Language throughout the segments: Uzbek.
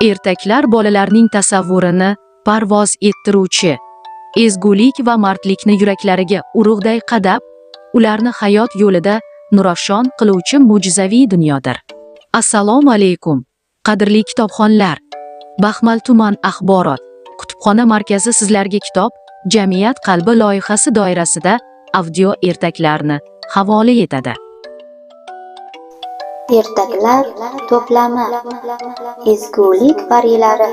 Ertaklar bolalarning tasavvurini parvoz ettiruvchi, ezgulik va mardlikni yuraklariga urug'day qadab, ularni hayot yo'lida nurafshon qiluvchi mo'jizaviy dunyodir. Assalomu alaykum, qadrli kitobxonlar. Baxmal tuman axborot kutubxona markazi sizlarga kitob Jamiyat qalbi loyihasi doirasida audio ertaklarni havola etadi. Ertaklar to'plami. Ezgulik parilari.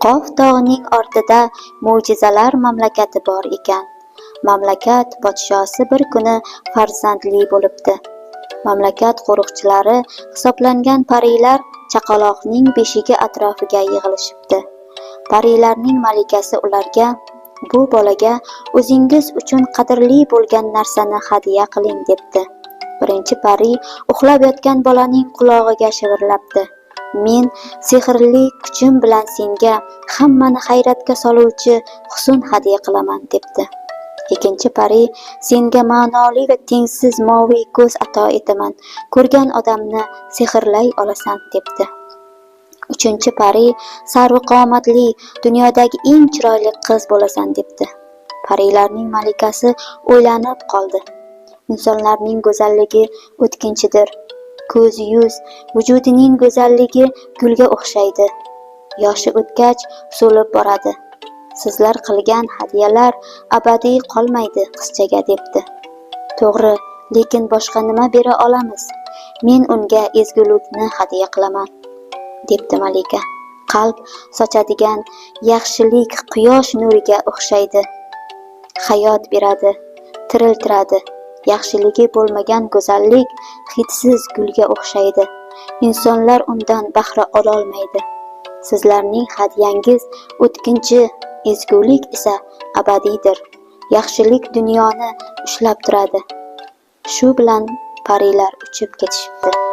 Qof tog'ining ortida mo'jizalar mamlakati bor ekan. Mamlakat podshosi bir kuni farzandli bo'libdi. Mamlakat qo'riqchilari hisoblangan parilar chaqaloqning beshigi atrofiga yig'ilishibdi. Parilarning malikasi ularga: "Bu bolaga o'zingiz uchun qadrli bo'lgan narsani hadya qiling", debdi. Birinchi pari uxlab yotgan bolaning qulog'iga shivirlabdi: "Men sehrli kuchim bilan senga hammani hayratga soluvchi husn hadya qilaman", debdi. Ikkinchi pari: "Senga ma'noli va tengsiz moviy ko'z ato etaman, ko'rgan odamni sehrlay olasan", debdi. Uchinchi pari: "Sarvqomatli, dunyodagi eng chiroyli qiz bo'lasan", debdi. Parilarning malikasi o'ylanib qoldi. Insonlarning go'zalligi o'tkinchidir. Ko'z, yuz, vujudining go'zalligi gulga o'xshaydi. Yoshi o'tgach so'lib boradi. Sizlar qilgan hadyalar abadiy qolmaydi qizchaga, debdi. To'g'ri, lekin boshqa nima bera olamiz? Men unga ezgulikni hadya qilaman, debdi malika. Qalb sochadigan yaxshilik quyosh nuriga o'xshaydi. Hayot beradi, tiriltiradi. Yaxshiligi bo'lmagan go'zallik hidsiz gulga o'xshaydi. Insonlar undan bahra ololmaydi. Sizlarning hadyangiz o'tkinchi, ezgulik esa abadiydir. Yaxshilik dunyoni ushlab turadi. Shu bilan parilar uchib ketishibdi.